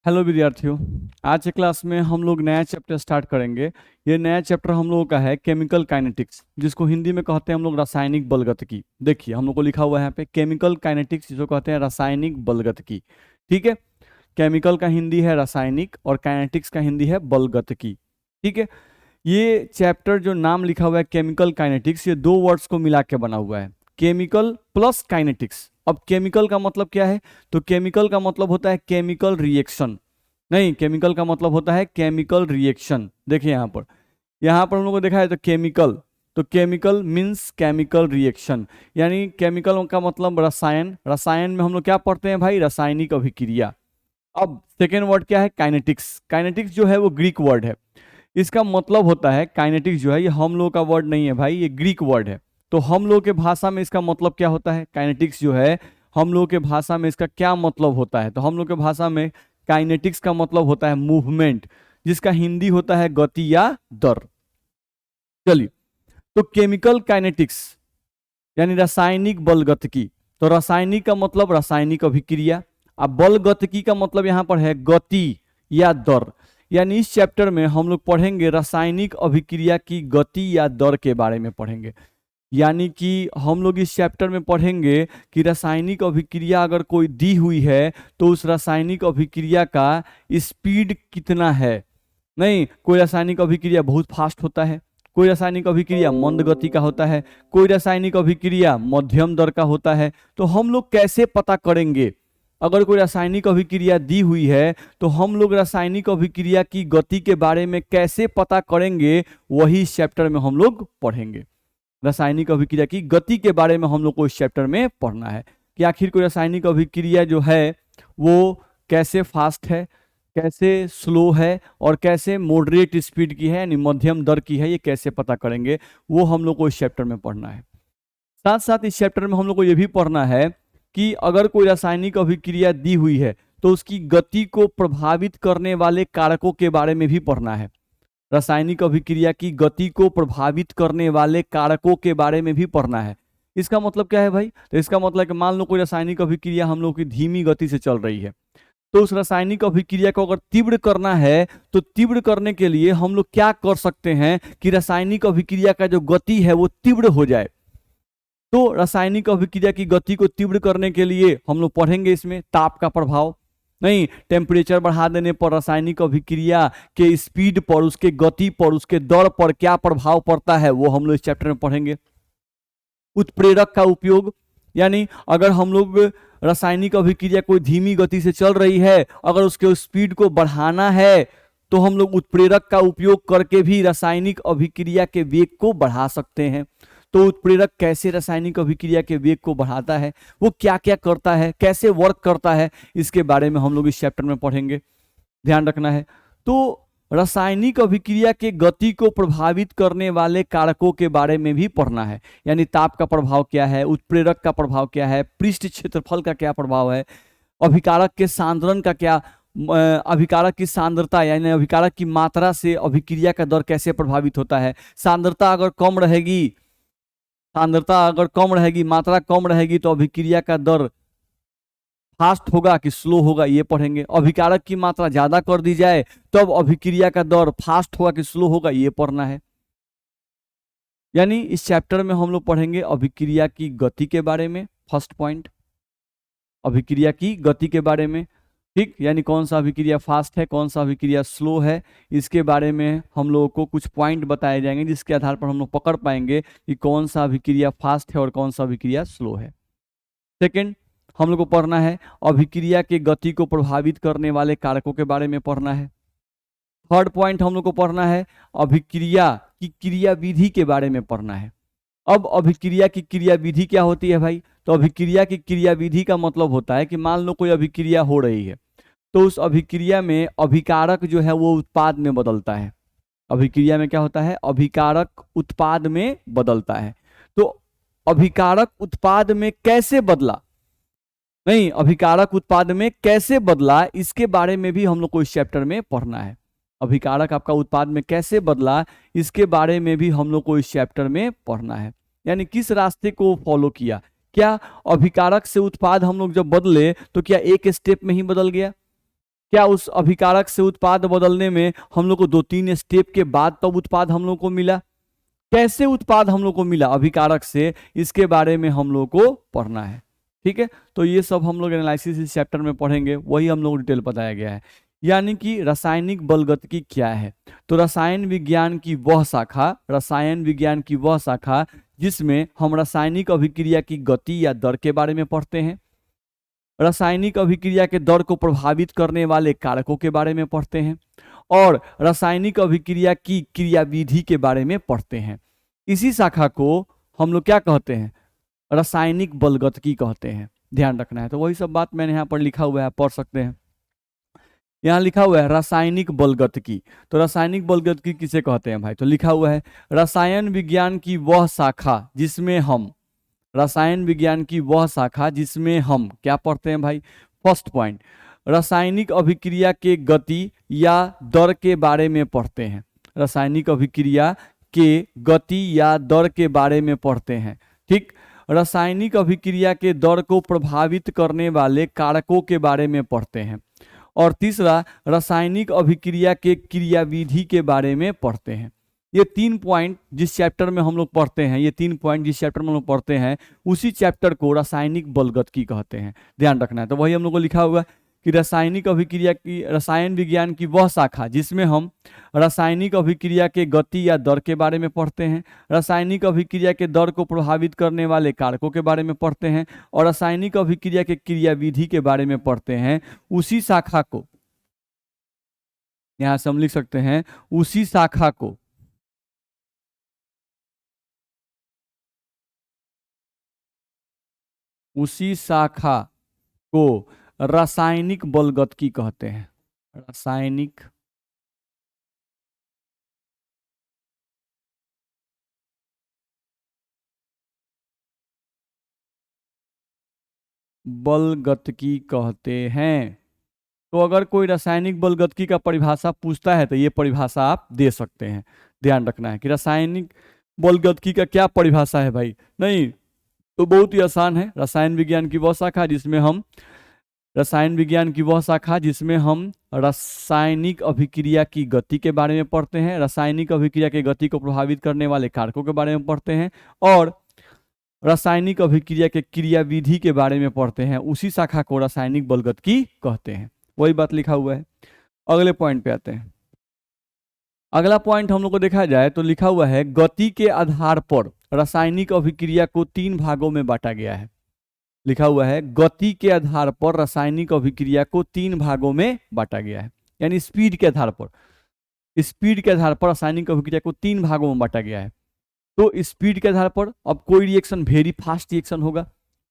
Hello विद्यार्थियों। आज के क्लास में हम लोग नया चैप्टर स्टार्ट करेंगे। ये नया चैप्टर हम लोगों का है केमिकल काइनेटिक्स, जिसको हिंदी में कहते हैं हम लोग रासायनिक बलगतिकी। देखिए हम लोग को लिखा हुआ है यहाँ पे केमिकल काइनेटिक्स, जिसको कहते हैं रासायनिक बलगतिकी। ठीक है, केमिकल का हिंदी है रासायनिक और काइनेटिक्स का हिंदी है बलगतिकी। ठीक है, ये चैप्टर जो नाम लिखा हुआ है केमिकल काइनेटिक्स, ये दो वर्ड्स को मिला के बना हुआ है, केमिकल प्लस काइनेटिक्स। अब केमिकल का मतलब क्या है? तो केमिकल का मतलब होता है केमिकल रिएक्शन। नहीं, केमिकल का मतलब होता है केमिकल रिएक्शन। देखिए यहाँ पर हम लोग को देखा है तो केमिकल, तो केमिकल मीन्स केमिकल रिएक्शन, यानी केमिकल का मतलब रसायन। रसायन में हम लोग क्या पढ़ते हैं भाई? रासायनिक अभिक्रिया। अब सेकेंड वर्ड क्या है? काइनेटिक्स। काइनेटिक्स जो है वो ग्रीक वर्ड है। इसका मतलब होता है काइनेटिक्स जो है ये हम लोग का वर्ड नहीं है भाई, ये ग्रीक वर्ड है। तो हम लोग के भाषा में इसका मतलब क्या होता है? काइनेटिक्स जो है हम लोग के भाषा में इसका क्या मतलब होता है? तो हम लोग के भाषा में काइनेटिक्स का मतलब होता है मूवमेंट, जिसका हिंदी होता है गति या दर। चलिए, तो केमिकल काइनेटिक्स यानी रासायनिक बलगतिकी। तो रासायनिक का मतलब रासायनिक अभिक्रिया, अब बलगतिकी का मतलब यहाँ पर है गति या दर। यानी इस चैप्टर में हम लोग पढ़ेंगे रासायनिक अभिक्रिया की गति या दर के बारे में पढ़ेंगे। यानी कि हम लोग इस चैप्टर में पढ़ेंगे कि रासायनिक अभिक्रिया अगर कोई दी हुई है तो उस रासायनिक अभिक्रिया का स्पीड कितना है। नहीं, कोई रासायनिक अभिक्रिया बहुत फास्ट होता है, कोई रासायनिक अभिक्रिया मंद गति का होता है, कोई रासायनिक अभिक्रिया मध्यम दर का होता है। तो हम लोग कैसे पता करेंगे? अगर कोई रासायनिक अभिक्रिया दी हुई है तो हम लोग रासायनिक अभिक्रिया की गति के बारे में कैसे पता करेंगे, वही इस चैप्टर में हम लोग पढ़ेंगे। रासायनिक अभिक्रिया की गति के बारे में हम लोग को इस चैप्टर में पढ़ना है कि आखिर कोई रासायनिक अभिक्रिया जो है वो कैसे फास्ट है, कैसे स्लो है और कैसे मॉडरेट स्पीड की है यानी मध्यम दर की है, ये कैसे पता करेंगे, वो हम लोग को इस चैप्टर में पढ़ना है। साथ साथ इस चैप्टर में हम लोग को ये भी पढ़ना है कि अगर कोई रासायनिक अभिक्रिया दी हुई है तो उसकी गति को प्रभावित करने वाले कारकों के बारे में भी पढ़ना है। रासायनिक अभिक्रिया की गति को प्रभावित करने वाले कारकों के बारे में भी पढ़ना है। इसका मतलब क्या है भाई? तो इसका मतलब है कि मान लो कोई रासायनिक अभिक्रिया हम लोग की धीमी गति से चल रही है, तो उस रासायनिक अभिक्रिया को अगर तीव्र करना है तो तीव्र करने के लिए हम लोग क्या कर सकते हैं कि रासायनिक अभिक्रिया का जो गति है वो तीव्र हो जाए। तो रासायनिक अभिक्रिया की गति को तीव्र करने के लिए हम लोग पढ़ेंगे इसमें ताप का प्रभाव। नहीं, टेम्परेचर बढ़ा देने पर रासायनिक अभिक्रिया के स्पीड पर, उसके गति पर, उसके दर पर क्या प्रभाव पड़ता है, वो हम लोग इस चैप्टर में पढ़ेंगे। उत्प्रेरक का उपयोग, यानी अगर हम लोग रासायनिक अभिक्रिया कोई धीमी गति से चल रही है, अगर उसके स्पीड को बढ़ाना है तो हम लोग उत्प्रेरक का उपयोग करके भी रासायनिक अभिक्रिया के वेग को बढ़ा सकते हैं। तो उत्प्रेरक कैसे रासायनिक अभिक्रिया के वेग को बढ़ाता है, वो क्या क्या करता है, कैसे वर्क करता है, इसके बारे में हम लोग इस चैप्टर में पढ़ेंगे। ध्यान रखना है। तो रासायनिक अभिक्रिया के गति को प्रभावित करने वाले कारकों के बारे में भी पढ़ना है, यानी ताप का प्रभाव क्या है, उत्प्रेरक का प्रभाव क्या है, पृष्ठ क्षेत्रफल का क्या प्रभाव है, अभिकारक के सांद्रण का क्या, अभिकारक की सांद्रता यानी अभिकारक की मात्रा से अभिक्रिया का दर कैसे प्रभावित होता है। सांद्रता अगर कम रहेगी, मात्रा कम रहेगी तो अभिक्रिया का दर फास्ट होगा कि स्लो होगा, ये पढ़ेंगे। अभिकारक की मात्रा ज्यादा कर दी जाए तब अभिक्रिया का दर फास्ट होगा कि स्लो होगा, ये पढ़ना है। यानी इस चैप्टर में हम लोग पढ़ेंगे अभिक्रिया की गति के बारे में। फर्स्ट पॉइंट, अभिक्रिया की गति के बारे में। ठीक, यानी कौन सा अभिक्रिया फास्ट है, कौन सा अभिक्रिया स्लो है, इसके बारे में हम लोगों को कुछ पॉइंट बताए जाएंगे, जिसके आधार पर हम लोग पकड़ पाएंगे कि कौन सा अभिक्रिया फास्ट है और कौन सा अभिक्रिया स्लो है। सेकेंड, हम लोग को पढ़ना है अभिक्रिया के गति को प्रभावित करने वाले कारकों के बारे में पढ़ना है। थर्ड पॉइंट हम लोग को पढ़ना है अभिक्रिया की क्रियाविधि के बारे में पढ़ना है। अब अभिक्रिया की क्रियाविधि क्या होती है भाई? तो अभिक्रिया की क्रियाविधि का मतलब होता है कि मान लो कोई अभिक्रिया हो रही है तो उस अभिक्रिया में अभिकारक जो है वो उत्पाद में बदलता है। अभिक्रिया में क्या होता है? अभिकारक उत्पाद में बदलता है। तो अभिकारक उत्पाद में कैसे बदला, नहीं, अभिकारक उत्पाद में कैसे बदला, इसके बारे में भी हम लोग को इस चैप्टर में पढ़ना है। अभिकारक आपका उत्पाद में कैसे बदला, इसके बारे में भी हम लोग को इस चैप्टर में पढ़ना है। यानी किस रास्ते को फॉलो किया, क्या अभिकारक से उत्पाद हम लोग जब बदले तो क्या एक स्टेप में ही बदल गया, क्या उस अभिकारक से उत्पाद बदलने में हम लोग को 2-3 स्टेप के बाद तब उत्पाद हम लोग को मिला? कैसे उत्पाद हम लोग को मिला अभिकारक से, इसके बारे में हम लोग को पढ़ना है। ठीक है, तो ये सब हम लोग एनालिसिस इस चैप्टर में पढ़ेंगे, वही हम लोग डिटेल बताया गया है। यानी कि रासायनिक बलगतिकी क्या है? तो रसायन विज्ञान की वह शाखा, रसायन विज्ञान की वह शाखा जिसमें हम रासायनिक अभिक्रिया की गति या दर के बारे में पढ़ते हैं, रासायनिक अभिक्रिया के दर को प्रभावित करने वाले कारकों के बारे में पढ़ते हैं, और रासायनिक अभिक्रिया की क्रियाविधि के बारे में पढ़ते हैं। इसी शाखा को हम लोग क्या कहते हैं? रासायनिक बलगतिकी कहते हैं। ध्यान रखना है। तो वही सब बात मैंने यहाँ पर लिखा हुआ है, पढ़ सकते हैं। यहाँ लिखा हुआ है रासायनिक बलगतिकी। तो रासायनिक बलगतिकी किसे कहते हैं भाई? तो लिखा हुआ है रसायन विज्ञान की वह शाखा जिसमें हम, रसायन विज्ञान की वह शाखा जिसमें हम क्या पढ़ते हैं भाई? फर्स्ट पॉइंट, रासायनिक अभिक्रिया के गति या दर के बारे में पढ़ते हैं। रासायनिक अभिक्रिया के गति या दर के बारे में पढ़ते हैं। ठीक, रासायनिक अभिक्रिया के दर को प्रभावित करने वाले कारकों के बारे में पढ़ते हैं। और तीसरा, रासायनिक अभिक्रिया के क्रियाविधि के बारे में पढ़ते हैं। ये 3 पॉइंट जिस चैप्टर में हम लोग पढ़ते हैं, ये 3 पॉइंट जिस चैप्टर में हम लोग पढ़ते हैं, उसी चैप्टर को रासायनिक बलगतिकी कहते हैं। ध्यान रखना है। तो वही हम लोग को लिखा हुआ कि रासायनिक अभिक्रिया की, रसायन विज्ञान की वह शाखा जिसमें हम रासायनिक अभिक्रिया के गति या दर के बारे में पढ़ते हैं, रासायनिक अभिक्रिया के दर को प्रभावित करने वाले कारकों के बारे में पढ़ते हैं, और रासायनिक अभिक्रिया के क्रियाविधि के बारे में पढ़ते हैं। उसी शाखा को यहां से हम लिख सकते हैं, उसी शाखा को उसी शाखा को रासायनिक बलगतिकी कहते हैं। रासायनिक बलगतिकी कहते हैं। तो अगर कोई रासायनिक बलगतिकी का परिभाषा पूछता है तो ये परिभाषा आप दे सकते हैं। ध्यान रखना है कि रासायनिक बलगतिकी का क्या परिभाषा है भाई। नहीं तो बहुत ही आसान है। रसायन विज्ञान की वह शाखा जिसमें हम, रसायन विज्ञान की वह शाखा जिसमें हम रासायनिक अभिक्रिया की गति के बारे में पढ़ते हैं, रासायनिक अभिक्रिया की गति को प्रभावित करने वाले कारकों के बारे में पढ़ते हैं, और रासायनिक अभिक्रिया के क्रियाविधि के बारे में पढ़ते हैं। उसी शाखा को रासायनिक बलगतिकी कहते हैं। वही बात लिखा हुआ है। अगले पॉइंट पे आते हैं। अगला पॉइंट हम लोग को देखा जाए तो लिखा हुआ है गति के आधार पर रासायनिक अभिक्रिया को 3 भागों में बांटा गया है। लिखा हुआ है गति के आधार पर रासायनिक अभिक्रिया को 3 भागों में बांटा गया है। यानी स्पीड के आधार पर, स्पीड के आधार पर रासायनिक अभिक्रिया को 3 भागों में बांटा गया है। तो स्पीड के आधार पर अब कोई रिएक्शन वेरी फास्ट रिएक्शन होगा,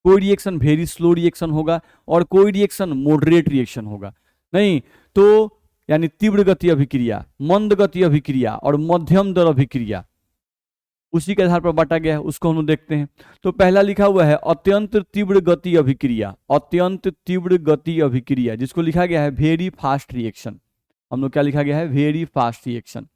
कोई रिएक्शन वेरी स्लो रिएक्शन होगा, और कोई रिएक्शन मॉडरेट रिएक्शन होगा। नहीं तो यानी तीव्र गति अभिक्रिया, मंद गति अभिक्रिया और मध्यम दर अभिक्रिया, उसी के आधार पर बांटा गया है। उसको हम लोग देखते हैं। तो पहला लिखा हुआ है अत्यंत तीव्र गति अभिक्रिया। अत्यंत तीव्र गति अभिक्रिया जिसको लिखा गया है वेरी फास्ट रिएक्शन। हम लोग क्या लिखा गया है? Very fast reaction.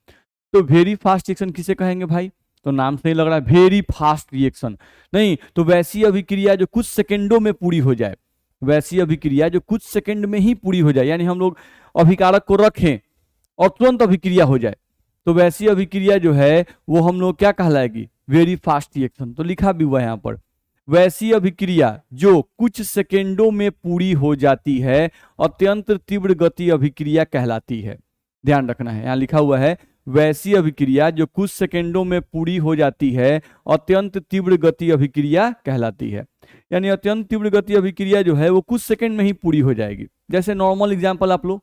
तो वेरी फास्ट रिएक्शन किसे कहेंगे भाई? तो नाम से ही लग रहा है वेरी फास्ट रिएक्शन। नहीं तो वैसी अभिक्रिया जो कुछ सेकंडों में पूरी हो जाए, वैसी अभिक्रिया जो कुछ सेकंड में ही पूरी हो जाए, यानी हम लोग अभिकारक को रखें और तुरंत अभिक्रिया हो जाए, तो वैसी अभिक्रिया जो है वो हम लोग क्या कहलाएगी? Very fast reaction. तो लिखा भी हुआ है यहाँ पर, वैसी अभिक्रिया जो कुछ सेकंडों में पूरी हो जाती है अत्यंत तीव्र गति अभिक्रिया कहलाती है। ध्यान रखना है, यहाँ लिखा हुआ है वैसी अभिक्रिया जो कुछ सेकंडों में पूरी हो जाती है अत्यंत तीव्र गति अभिक्रिया कहलाती है। यानी अत्यंत तीव्र गति अभिक्रिया जो है वो कुछ सेकंड में ही पूरी हो जाएगी। जैसे नॉर्मल एग्जांपल आप लो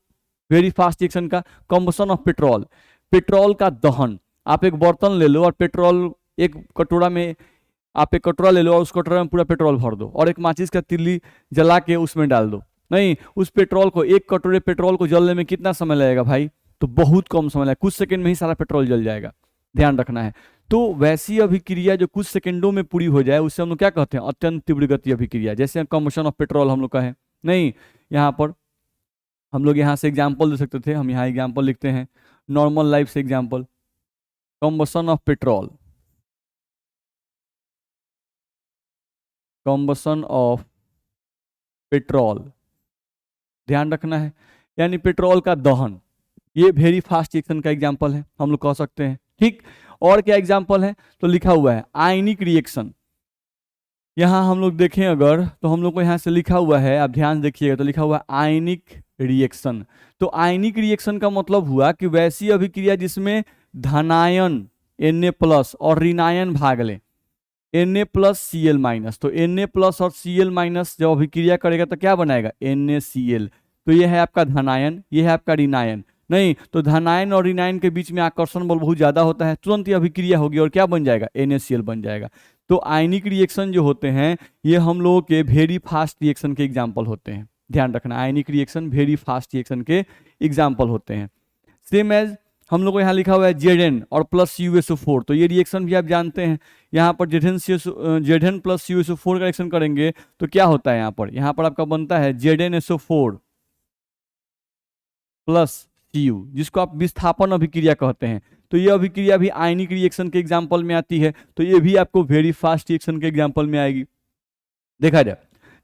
वेरी फास्ट रिएक्शन का, कंबसन ऑफ पेट्रोल, पेट्रोल का दहन। आप एक बर्तन ले लो और पेट्रोल एक कटोरा में, आप एक कटोरा ले लो और उस कटोरा में पूरा पेट्रोल भर दो और एक माचिस का तिल्ली जला के उसमें डाल दो। नहीं, उस पेट्रोल को, एक कटोरे पेट्रोल को जलने में कितना समय लगेगा भाई? तो बहुत कम समय लगेगा, कुछ सेकंड में ही सारा पेट्रोल जल जाएगा। ध्यान रखना है। तो वैसी अभिक्रिया जो कुछ सेकंडों में पूरी हो जाए उसे हम लोग क्या कहते हैं? अत्यंत तीव्र गति अभिक्रिया। जैसे कंबशन ऑफ पेट्रोल हम लोग कहें। नहीं, यहाँ पर हम लोग यहाँ से एग्जाम्पल दे सकते थे। हम यहाँ एग्जाम्पल लिखते हैं नॉर्मल लाइफ से example, combustion of petrol, combustion of petrol. ध्यान रखना है यानी पेट्रोल का दहन, ये वेरी फास्ट रिएक्शन का एग्जाम्पल है, हम लोग कह सकते हैं। ठीक, और क्या एग्जाम्पल है, तो लिखा हुआ है आयनिक रिएक्शन। यहाँ हम लोग देखें अगर, तो हम लोग को यहाँ से लिखा हुआ है, आप ध्यान देखिएगा, तो लिखा हुआ है आयनिक रिएक्शन। तो आयनिक रिएक्शन का मतलब हुआ कि वैसी अभिक्रिया जिसमें धनायन Na+ और ऋणायन भाग ले, Na+ Cl-। तो Na+ और Cl- जब अभिक्रिया करेगा तो क्या बनाएगा, NaCl। तो ये है आपका धनायन, ये है आपका ऋणायन। नहीं तो धनायन और ऋणायन के बीच में आकर्षण बल बहुत ज्यादा होता है, तुरंत ये अभिक्रिया होगी और क्या बन जाएगा, NaCl बन जाएगा। तो आयनिक रिएक्शन जो होते हैं ये हम लोगों के वेरी फास्ट रिएक्शन के एग्जाम्पल होते हैं, ध्यान रखना, आयनिक रिएक्शन वेरी फास्ट रिएक्शन के एग्जाम्पल होते हैं। सेम एज हम लोग को यहाँ लिखा हुआ है Zn और प्लस CuSO4, तो ये रिएक्शन भी आप जानते हैं। यहाँ पर Zn प्लस CuSO4 का रिएक्शन करेंगे तो क्या होता है, यहाँ पर आपका बनता है ZnSO4 प्लस Cu, जिसको आप विस्थापन अभिक्रिया कहते हैं। तो ये अभिक्रिया भी आयनिक रिएक्शन के एग्जाम्पल में आती है, तो ये भी आपको वेरी फास्ट रिएक्शन के एग्जाम्पल में आएगी। देखा जाए,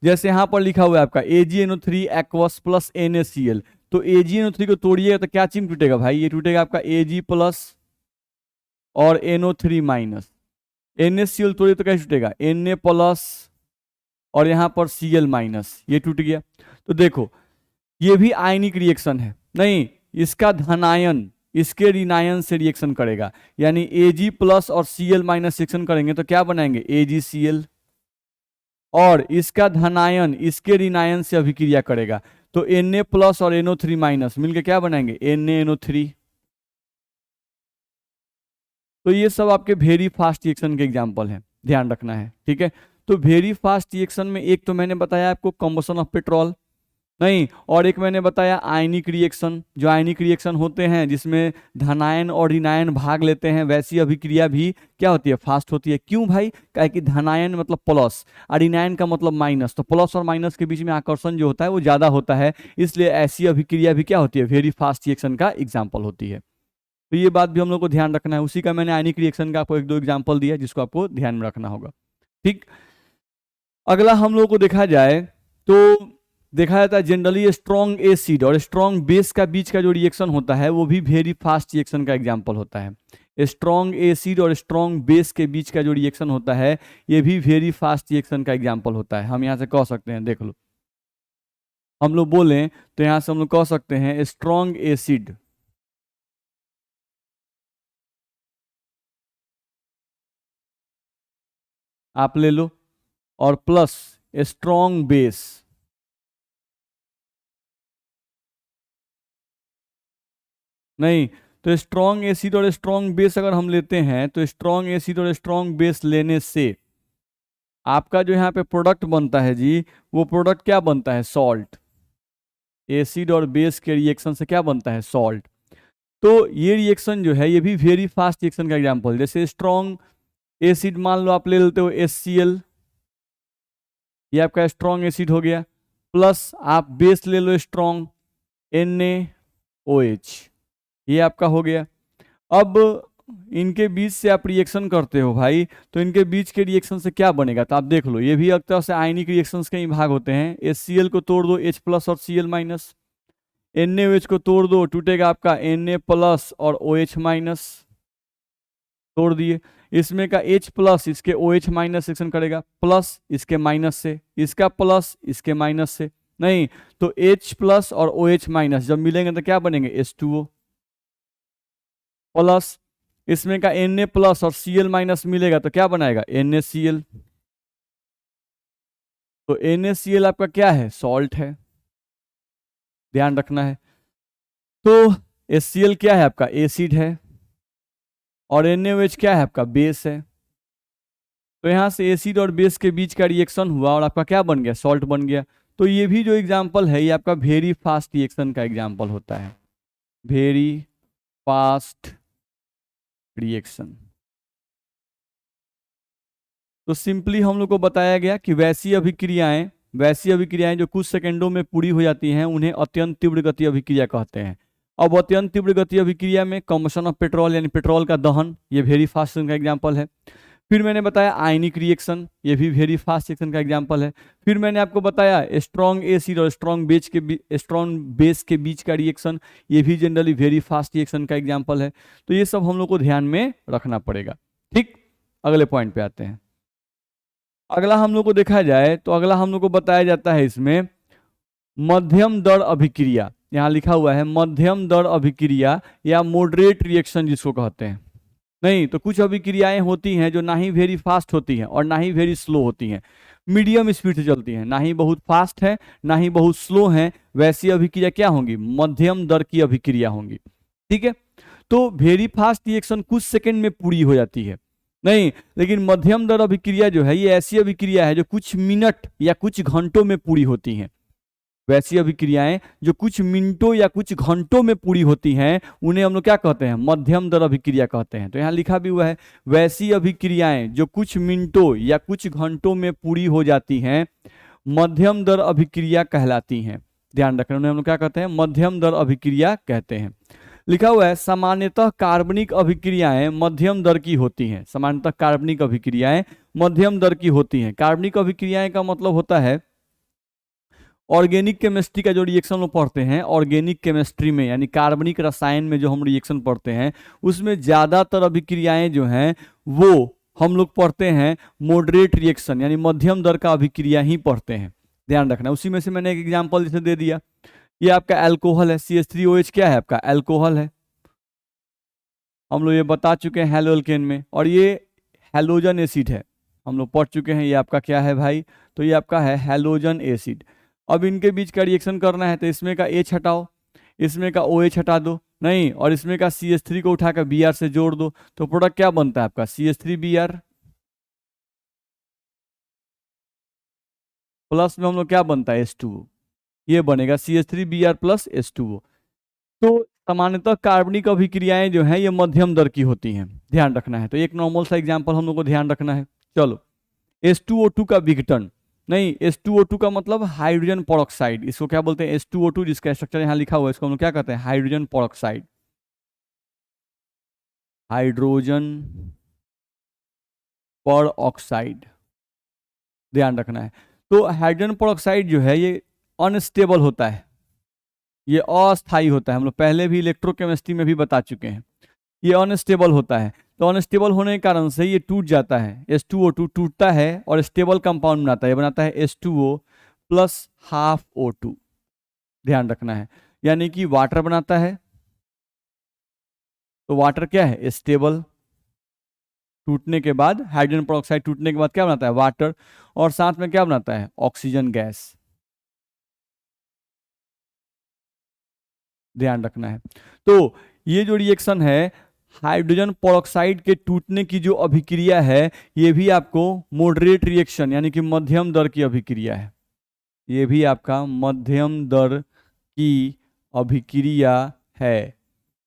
जैसे यहाँ पर लिखा हुआ है आपका AgNO3 aqueous प्लस NaCl, तो AgNO3 को तोड़िएगा तो क्या चिन्ह टूटेगा भाई, ये टूटेगा आपका Ag+ और NO3-। NaCl तोड़िए तो क्या टूटेगा, Na+ और यहाँ पर Cl-, ये टूट गया। तो देखो ये भी आयनिक रिएक्शन है, नहीं इसका धनायन इसके ऋणायन से रिएक्शन करेगा, यानी Ag+ और Cl- रिएक्शन करेंगे तो क्या बनाएंगे, AgCl, और इसका धनायन इसके ऋणायन से अभिक्रिया करेगा तो Na+ और NO3- मिलके क्या बनाएंगे, NaNO3। तो ये सब आपके वेरी फास्ट रिएक्शन के एग्जाम्पल हैं, ध्यान रखना है, ठीक है। तो वेरी फास्ट रिएक्शन में एक तो मैंने बताया आपको कंबशन ऑफ पेट्रोल, नहीं, और एक मैंने बताया आयनिक रिएक्शन। जो आयनिक रिएक्शन होते हैं जिसमें धनायन और ऋणायन भाग लेते हैं, वैसी अभिक्रिया भी क्या होती है, फास्ट होती है। क्यों भाई, क्या कि धनायन मतलब प्लस और ऋणायन का मतलब माइनस, तो प्लस और माइनस के बीच में आकर्षण जो होता है वो ज्यादा होता है, इसलिए ऐसी अभिक्रिया भी क्या होती है, वेरी फास्ट रिएक्शन का एग्जाम्पल होती है। तो ये बात भी हम लोग को ध्यान रखना है, उसी का मैंने आयनिक रिएक्शन का आपको एक दो एग्जाम्पल दिया जिसको आपको ध्यान में रखना होगा। ठीक, अगला हम लोग को देखा जाए तो देखा जाता है जनरली स्ट्रॉन्ग एसिड और स्ट्रॉन्ग बेस का बीच का जो रिएक्शन होता है वो भी वेरी फास्ट रिएक्शन का एग्जाम्पल होता है। स्ट्रॉन्ग एसिड और स्ट्रॉन्ग बेस के बीच का जो रिएक्शन होता है ये भी वेरी फास्ट रिएक्शन का एग्जाम्पल होता है। हम यहाँ से कह सकते हैं, देख लो, हम लोग बोलें तो यहाँ से हम लोग कह सकते हैं स्ट्रॉन्ग एसिड आप ले लो और प्लस स्ट्रॉन्ग बेस, नहीं तो स्ट्रॉन्ग एसिड और स्ट्रॉन्ग बेस अगर हम लेते हैं तो स्ट्रॉन्ग एसिड और स्ट्रॉन्ग बेस लेने से आपका जो यहाँ पे प्रोडक्ट बनता है जी, वो प्रोडक्ट क्या बनता है, सॉल्ट। एसिड और बेस के रिएक्शन से क्या बनता है, सॉल्ट। तो ये रिएक्शन जो है ये भी वेरी फास्ट रिएक्शन का एग्जांपल, जैसे स्ट्रॉन्ग एसिड मान लो आप ले लेते हो HCl, ये आपका स्ट्रॉन्ग एसिड हो गया, प्लस आप बेस ले लो स्ट्रॉन्ग NaOH, ये आपका हो गया। अब इनके बीच से आप रिएक्शन करते हो भाई, तो इनके बीच के रिएक्शन से क्या बनेगा, तो आप देख लो ये भी एक तरह से आयनिक रिएक्शंस के ही भाग होते हैं। HCl को तोड़ दो H+ और Cl-, NaOH को तोड़ दो, टूटेगा आपका Na+ और OH-, तोड़ दिए। इसमें का H+ इसके OH- रिएक्शन करेगा, प्लस इसके माइनस से, इसका प्लस इसके माइनस से, नहीं तो H+ और OH- जब मिलेंगे तो क्या बनेंगे, H2O, प्लस इसमें का Na+ और Cl- मिलेगा तो क्या बनाएगा, NaCl। तो NaCl आपका क्या है, सॉल्ट है, ध्यान रखना है। तो HCl क्या है आपका, एसिड है, और NaOH क्या है आपका, बेस है। तो यहां से एसिड और बेस के बीच का रिएक्शन हुआ और आपका क्या बन गया, सॉल्ट बन गया। तो ये भी जो एग्जाम्पल है ये आपका वेरी फास्ट रिएक्शन का एग्जाम्पल होता है, वेरी फास्ट रिएक्शन। तो सिंपली हम लोग को बताया गया कि वैसी अभिक्रियाएं जो कुछ सेकंडों में पूरी हो जाती हैं उन्हें अत्यंत तीव्र गति अभिक्रिया कहते हैं। अब अत्यंत तीव्र गति अभिक्रिया में कम्बशन ऑफ पेट्रोल यानी पेट्रोल का दहन, ये वेरी फास्ट का एग्जाम्पल है। फिर मैंने बताया आयनिक रिएक्शन, ये भी वेरी फास्ट रिएक्शन का एग्जांपल है। फिर मैंने आपको बताया स्ट्रॉन्ग एसिड और स्ट्रॉन्ग बेस के बीच का रिएक्शन, ये भी जनरली वेरी फास्ट रिएक्शन का एग्जांपल है। तो ये सब हम लोग को ध्यान में रखना पड़ेगा। ठीक, अगले पॉइंट पे आते हैं। अगला हम लोग को देखा जाए तो अगला हम लोग को बताया जाता है इसमें मध्यम दर अभिक्रिया। यहाँ लिखा हुआ है मध्यम दर अभिक्रिया या मॉडरेट रिएक्शन जिसको कहते हैं। नहीं तो कुछ अभिक्रियाएं होती हैं जो ना ही वेरी फास्ट होती हैं और ना ही वेरी स्लो होती हैं, मीडियम स्पीड से चलती हैं, ना ही बहुत फास्ट है ना ही बहुत स्लो है। वैसी अभिक्रिया क्या होंगी? मध्यम दर की अभिक्रिया होंगी। ठीक है, तो वेरी फास्ट रिएक्शन कुछ सेकंड में पूरी हो जाती है, नहीं, लेकिन मध्यम दर अभिक्रिया जो है ये ऐसी अभिक्रिया है जो कुछ मिनट या कुछ घंटों में पूरी होती हैं। वैसी अभिक्रियाएं जो कुछ मिनटों या कुछ घंटों में पूरी होती हैं उन्हें हम लोग क्या कहते हैं? मध्यम दर अभिक्रिया कहते हैं। तो यहाँ लिखा भी हुआ है वैसी अभिक्रियाएं जो कुछ मिनटों या कुछ घंटों में पूरी हो जाती हैं मध्यम दर अभिक्रिया कहलाती हैं। ध्यान रखना, उन्हें हम लोग क्या कहते हैं? मध्यम दर अभिक्रिया कहते हैं। लिखा हुआ है सामान्यतः कार्बनिक अभिक्रियाएं मध्यम दर की होती हैं। सामान्यतः कार्बनिक अभिक्रियाएं मध्यम दर की होती हैं। कार्बनिक अभिक्रियाएं का मतलब होता है ऑर्गेनिक केमिस्ट्री का जो रिएक्शन लोग पढ़ते हैं, ऑर्गेनिक केमिस्ट्री में यानी कार्बनिक रसायन में जो हम रिएक्शन पढ़ते हैं उसमें ज़्यादातर अभिक्रियाएं जो हैं वो हम लोग पढ़ते हैं मॉडरेट रिएक्शन यानी मध्यम दर का अभिक्रिया ही पढ़ते हैं। ध्यान रखना, उसी में से मैंने एक एग्जाम्पल जैसे दे दिया, ये आपका एल्कोहल है, CH3OH क्या है? आपका एल्कोहल है। हम लोग ये बता चुके हैं हैलोअल्केन में, और ये हैलोजन एसिड है, हम लोग पढ़ चुके हैं। ये आपका क्या है भाई? तो ये आपका है हैलोजन एसिड। अब इनके बीच का रिएक्शन करना है तो इसमें का H हटाओ, इसमें का OH हटा दो, नहीं, और इसमें का CH3 को उठाकर Br से जोड़ दो, तो प्रोडक्ट क्या बनता है आपका? CH3Br प्लस में हम लोग क्या बनता है? H2O। ये बनेगा CH3Br प्लस H2O। तो सामान्यतः कार्बनिक अभिक्रियाएं जो हैं ये मध्यम दर की होती हैं, ध्यान रखना है। तो एक नॉर्मल सा एग्जांपल हम लोग को ध्यान रखना है। चलो, H2O2 का विघटन, नहीं, H2O2 का मतलब हाइड्रोजन पेरोक्साइड, इसको क्या बोलते हैं? H2O2 जिसका स्ट्रक्चर यहाँ लिखा हुआ है इसको हम लोग क्या कहते हैं? Hydrogen peroxide. हाइड्रोजन पेरोक्साइड, ध्यान रखना है। तो हाइड्रोजन पेरोक्साइड जो है ये अनस्टेबल होता है, ये अस्थायी होता है। हम लोग पहले भी इलेक्ट्रोकेमिस्ट्री में भी बता चुके हैं, ये अनस्टेबल होता है। तो अनस्टेबल होने के कारण से ये टूट जाता है, H2O2 टूटता है और स्टेबल कंपाउंड बनाता है, ये बनाता है H2O प्लस हाफ O2। ध्यान रखना है, यानी कि वाटर बनाता है। तो वाटर क्या है? स्टेबल। टूटने के बाद हाइड्रोजन पेरोक्साइड टूटने के बाद क्या बनाता है? वाटर, और साथ में क्या बनाता है? Oxygen gas. ध्यान रखना है। तो ये जो रिएक्शन है हाइड्रोजन पेरोक्साइड के टूटने की जो अभिक्रिया है ये भी आपको मॉडरेट रिएक्शन यानी कि मध्यम दर की अभिक्रिया है। ये भी आपका मध्यम दर की अभिक्रिया है,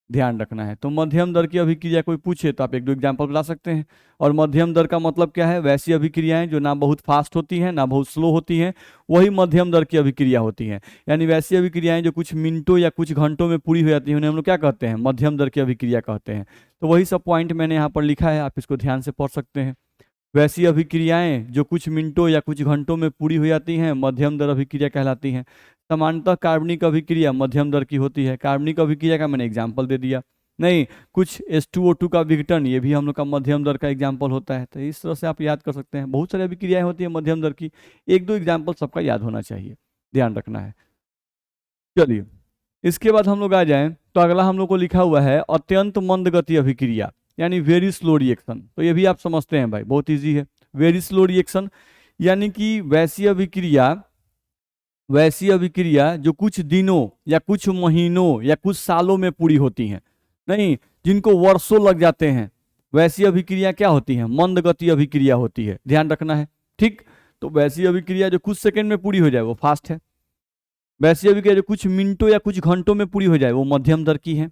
ध्यान रखना है। तो मध्यम दर की अभिक्रिया कोई पूछे तो आप एक दो एग्जांपल बता सकते हैं। और मध्यम दर का मतलब क्या है? वैसी अभिक्रियाएं जो ना बहुत फास्ट होती हैं ना बहुत स्लो होती हैं, वही मध्यम दर की अभिक्रिया होती हैं। यानी वैसी अभिक्रियाएं जो कुछ मिनटों या कुछ घंटों में पूरी हो जाती हैं उन्हें हम लोग क्या कहते हैं? मध्यम दर की अभिक्रिया कहते हैं। तो वही सब पॉइंट मैंने यहाँ पर लिखा है, आप इसको ध्यान से पढ़ सकते हैं। वैसी अभिक्रियाएं जो कुछ मिनटों या कुछ घंटों में पूरी हो जाती हैं मध्यम दर अभिक्रिया कहलाती हैं। सामान्यतः कार्बनिक अभिक्रिया मध्यम दर की होती है। कार्बनिक अभिक्रिया का मैंने एग्जाम्पल दे दिया। नहीं, कुछ H2O2 का विघटन, ये भी हम लोग का मध्यम दर का एग्जाम्पल होता है। तो इस तरह से आप याद कर सकते हैं, बहुत सारी अभिक्रियाएं होती हैं मध्यम दर की, एक दो एग्जाम्पल सबका याद होना चाहिए, ध्यान रखना है। चलिए, इसके बाद हम लोग आ जाएं तो अगला हम लोग को लिखा हुआ है अत्यंत मंद गति अभिक्रिया यानी वेरी स्लो रिएक्शन। तो ये भी आप समझते हैं भाई, बहुत ईजी है। वेरी स्लो रिएक्शन यानी कि वैसी अभिक्रिया जो कुछ दिनों या कुछ महीनों या कुछ सालों में पूरी होती हैं, नहीं, जिनको वर्षों लग जाते हैं, वैसी अभिक्रिया क्या होती है? मंद गति अभिक्रिया होती है, ध्यान रखना है। ठीक, तो वैसी अभिक्रिया जो कुछ सेकंड में पूरी हो जाए वो फास्ट है। वैसी अभिक्रिया जो कुछ मिनटों या कुछ घंटों में पूरी हो जाए वो मध्यम दर की है।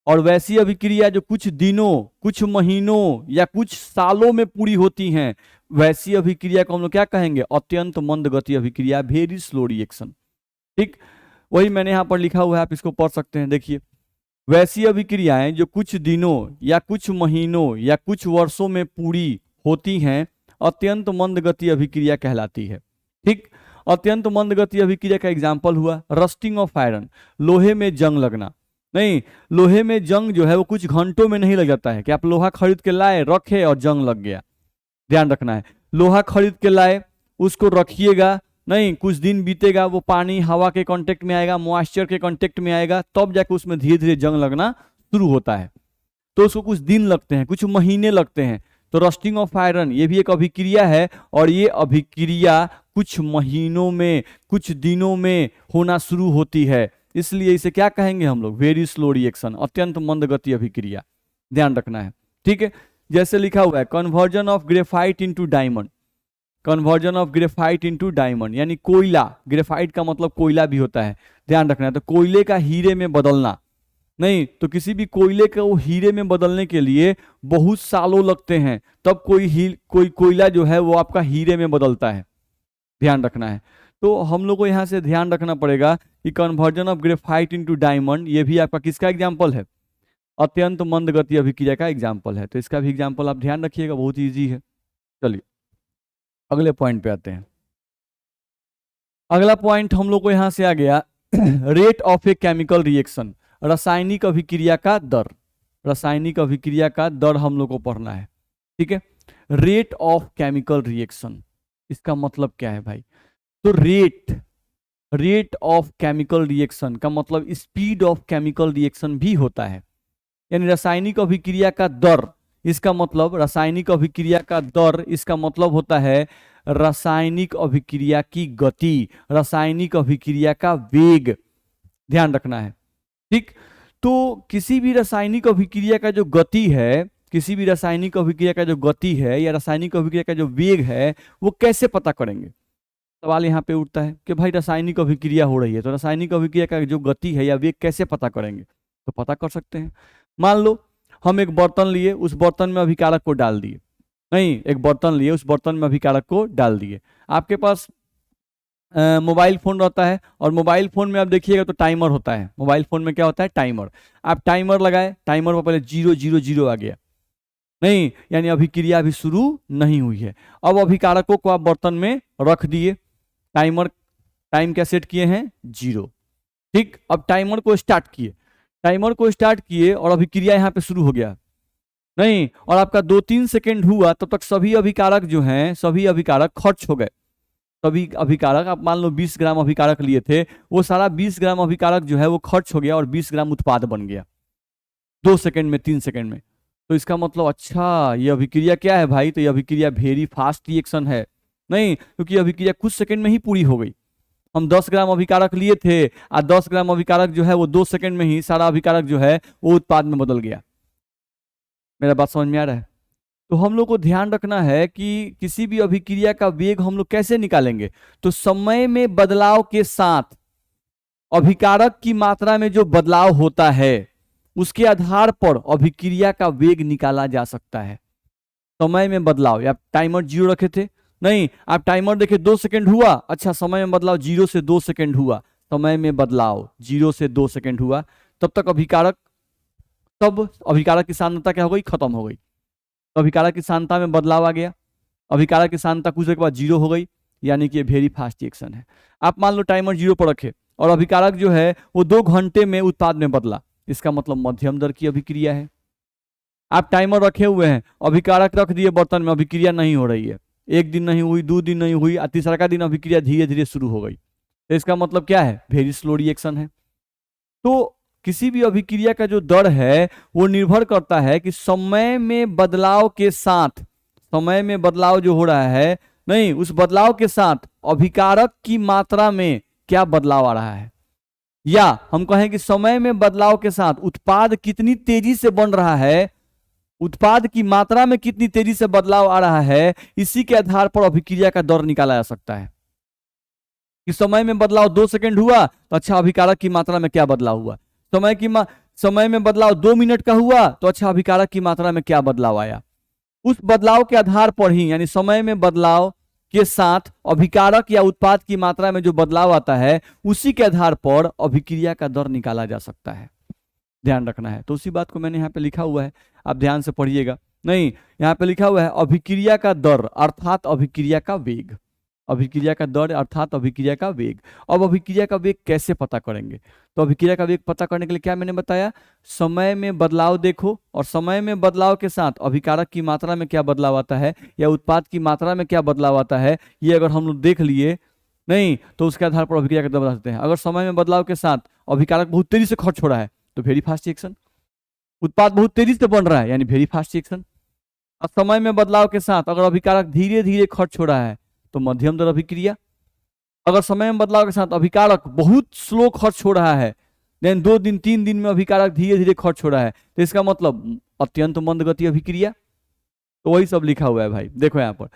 और वैसी अभिक्रिया जो कुछ दिनों, कुछ महीनों या कुछ सालों में पूरी होती हैं, वैसी अभिक्रिया को हम लोग क्या कहेंगे? अत्यंत मंद गति अभिक्रिया, वेरी स्लो रिएक्शन। ठीक, वही मैंने यहाँ पर लिखा हुआ है, आप इसको पढ़ सकते हैं। देखिए, वैसी अभिक्रियाएं जो कुछ दिनों या कुछ महीनों या कुछ वर्षों में पूरी होती हैं अत्यंत मंद गति अभिक्रिया कहलाती है। ठीक, अत्यंत मंद गति अभिक्रिया का एग्जाम्पल हुआ रस्टिंग ऑफ आयरन, लोहे में जंग लगना। नहीं, लोहे में जंग जो है वो कुछ घंटों में नहीं लग जाता है कि आप लोहा खरीद के लाए, रखे और जंग लग गया। ध्यान रखना है, लोहा खरीद के लाए, उसको रखिएगा नहीं, कुछ दिन बीतेगा, वो पानी हवा के कांटेक्ट में आएगा, मॉइस्चर के कांटेक्ट में आएगा, तब जाके उसमें धीरे धीरे जंग लगना शुरू होता है। तो उसको कुछ दिन लगते हैं, कुछ महीने लगते हैं। तो रस्टिंग ऑफ आयरन ये भी एक अभिक्रिया है, और ये अभिक्रिया कुछ महीनों में, कुछ दिनों में होना शुरू होती है। इसलिए इसे क्या कहेंगे हम लोग? वेरी स्लो रिएक्शन, अत्यंत मंद गति अभिक्रिया। ध्यान रखना है, ठीक है। जैसे लिखा हुआ है conversion of graphite into diamond, conversion of graphite into diamond यानी कोयला, ग्रेफाइट का मतलब कोयला भी होता है, ध्यान रखना है। तो कोयले का हीरे में बदलना, नहीं तो किसी भी कोयले को हीरे में बदलने के लिए बहुत सालों लगते हैं, तब कोई कोयला जो है वो आपका हीरे में बदलता है। ध्यान रखना है। तो हम लोग को यहाँ से ध्यान रखना पड़ेगा कि conversion of graphite into diamond ये भी आपका किसका एग्जाम्पल है? अत्यंत मंद गति अभिक्रिया का एग्जाम्पल है। तो इसका भी एग्जाम्पल आप ध्यान रखिएगा, बहुत ईजी है। चलिए अगले पॉइंट पे आते हैं। अगला पॉइंट हम लोग को यहाँ से आ गया rate of a chemical reaction, रासायनिक अभिक्रिया का दर। रासायनिक अभिक्रिया का दर हम लोग को पढ़ना है, ठीक है। रेट ऑफ केमिकल रिएक्शन, इसका मतलब क्या है भाई? तो रेट ऑफ केमिकल रिएक्शन का मतलब स्पीड ऑफ केमिकल रिएक्शन भी होता है, यानी रासायनिक अभिक्रिया का दर, इसका मतलब रासायनिक अभिक्रिया का दर, इसका मतलब होता है रासायनिक अभिक्रिया की गति, रासायनिक अभिक्रिया का वेग। ध्यान रखना है, ठीक। तो किसी भी रासायनिक अभिक्रिया का जो गति है, किसी भी रासायनिक अभिक्रिया का जो गति है या रासायनिक अभिक्रिया का जो वेग है, वो कैसे पता करेंगे? सवाल यहाँ पे उठता है कि भाई रासायनिक अभिक्रिया हो रही है, तो रासायनिक अभिक्रिया का जो गति है या वेग कैसे पता करेंगे? तो पता कर सकते हैं। मान लो हम एक बर्तन लिए, उस बर्तन में अभिकारक को डाल दिए, नहीं एक बर्तन लिए, उस बर्तन में अभिकारक को डाल दिए। आपके पास मोबाइल फोन रहता है, और मोबाइल फोन में आप देखिएगा तो टाइमर होता है। मोबाइल फोन में क्या होता है? टाइमर। आप टाइमर लगाए, टाइमर पर पहले 000 आ गया, नहीं यानी अभिक्रिया अभी शुरू नहीं हुई है। अब अभिकारकों को आप बर्तन में रख दिए, टाइम क्या सेट किए हैं? 0, ठीक। अब टाइमर को स्टार्ट किए, और अभिक्रिया यहाँ पे शुरू हो गया, नहीं, और आपका 2-3 सेकेंड हुआ, तब तक सभी अभिकारक जो हैं, सभी अभिकारक खर्च हो गए। सभी अभिकारक, आप मान लो 20 ग्राम अभिकारक लिए थे, वो सारा 20 ग्राम अभिकारक जो है वो खर्च हो गया और 20 ग्राम उत्पाद बन गया 2 सेकेंड में, 3 सेकेंड में। तो इसका मतलब अच्छा ये अभिक्रिया क्या है भाई? तो ये अभिक्रिया वेरी फास्ट रिएक्शन है, नहीं क्योंकि अभिक्रिया कुछ सेकेंड में ही पूरी हो गई। हम 10 ग्राम अभिकारक लिए थे, और 10 ग्राम अभिकारक जो है वो 2 सेकेंड में ही सारा अभिकारक जो है वो उत्पाद में बदल गया। मेरा बात समझ में आ रहा है? तो हम लोग को ध्यान रखना है कि किसी भी अभिक्रिया का वेग हम लोग कैसे निकालेंगे? तो समय में बदलाव के साथ अभिकारक की मात्रा में जो बदलाव होता है उसके आधार पर अभिक्रिया का वेग निकाला जा सकता है। समय में बदलाव, या टाइमर 0 रखे थे, नहीं आप टाइमर देखे 2 सेकेंड हुआ, अच्छा समय में बदलाव 0 से 2 सेकेंड हुआ, समय में बदलाव 0 से 2 सेकेंड हुआ, तब तक अभिकारक की सांद्रता क्या हो गई? खत्म हो गई। तो अभिकारक की सांद्रता में बदलाव आ गया, अभिकारक की सांद्रता कुछ देर के बाद 0 हो गई, यानी कि वेरी फास्ट रिएक्शन है। आप मान लो टाइमर 0 पर रखे और अभिकारक जो है वो 2 घंटे में उत्पाद में बदला, इसका मतलब मध्यम दर की अभिक्रिया है। आप टाइमर रखे हुए हैं, अभिकारक रख दिए बर्तन में, अभिक्रिया नहीं हो रही है, 1 दिन नहीं हुई, 2 दिन नहीं हुई, तीसरा का दिन अभिक्रिया धीरे धीरे शुरू हो गई, तो इसका मतलब क्या है? वेरी स्लो रिएक्शन है। तो किसी भी अभिक्रिया का जो दर है वो निर्भर करता है कि समय में बदलाव के साथ, समय में बदलाव जो हो रहा है, नहीं उस बदलाव के साथ अभिकारक की मात्रा में क्या बदलाव आ रहा है, या हम कहें कि समय में बदलाव के साथ उत्पाद कितनी तेजी से बन रहा है, उत्पाद की मात्रा में कितनी तेजी से बदलाव आ रहा है, इसी के आधार पर अभिक्रिया का दर निकाला जा सकता है। कि समय में बदलाव 2 सेकेंड हुआ, तो अच्छा अभिकारक की मात्रा में क्या बदलाव हुआ। समय में बदलाव 2 मिनट का हुआ, तो अच्छा अभिकारक की मात्रा में क्या बदलाव आया। उस बदलाव के आधार पर ही, यानी समय में बदलाव के साथ अभिकारक या उत्पाद की मात्रा में जो बदलाव आता है, उसी के आधार पर अभिक्रिया का दर निकाला जा सकता है। ध्यान रखना है। तो उसी बात को मैंने यहाँ पे लिखा हुआ है, आप ध्यान से पढ़िएगा, नहीं, यहाँ पे लिखा हुआ है अभिक्रिया का दर अर्थात अभिक्रिया का वेग। अभिक्रिया का दर अर्थात अभिक्रिया का वेग। अब अभिक्रिया का वेग कैसे पता करेंगे? तो अभिक्रिया का वेग पता करने के लिए क्या मैंने बताया, समय में बदलाव देखो, और समय में बदलाव के साथ अभिकारक की मात्रा में क्या बदलाव आता है या उत्पाद की मात्रा में क्या बदलाव आता है, ये अगर हम लोग देख लिए नहीं तो उसके आधार पर अभिक्रिया का दर बता सकते हैं। अगर समय में बदलाव के साथ अभिकारक बहुत तेजी से खर्च हो रहा है तो वेरी फास्ट रिएक्शन, उत्पाद बहुत तेजी से बन रहा है यानी वेरी फास्ट रिएक्शन। और समय में बदलाव के साथ अगर अभिकारक धीरे धीरे खर्च हो रहा है तो मध्यम दर अभिक्रिया। अगर समय में बदलाव के साथ अभिकारक बहुत स्लो खर्च हो रहा है, देन 2 दिन 3 दिन में अभिकारक धीरे धीरे खर्च हो रहा है, तो इसका मतलब अत्यंत मंद गति अभिक्रिया। तो वही सब लिखा हुआ है भाई, देखो यहाँ पर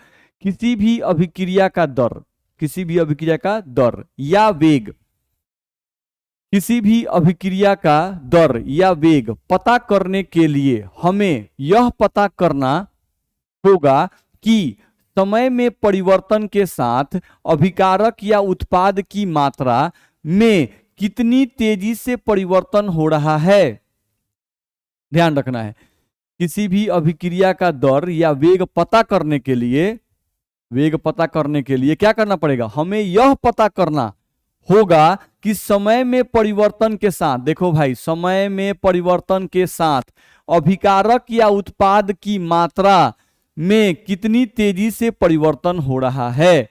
किसी भी अभिक्रिया का दर, किसी भी अभिक्रिया का दर या वेग, किसी भी अभिक्रिया का दर या वेग पता करने के लिए हमें यह पता करना होगा कि समय में परिवर्तन के साथ अभिकारक या उत्पाद की मात्रा में कितनी तेजी से परिवर्तन हो रहा है। ध्यान रखना है, किसी भी अभिक्रिया का दर या वेग पता करने के लिए, वेग पता करने के लिए क्या करना पड़ेगा, हमें यह पता करना होगा कि समय में परिवर्तन के साथ, देखो भाई समय में परिवर्तन के साथ अभिकारक या उत्पाद की मात्रा में कितनी तेजी से परिवर्तन हो रहा है।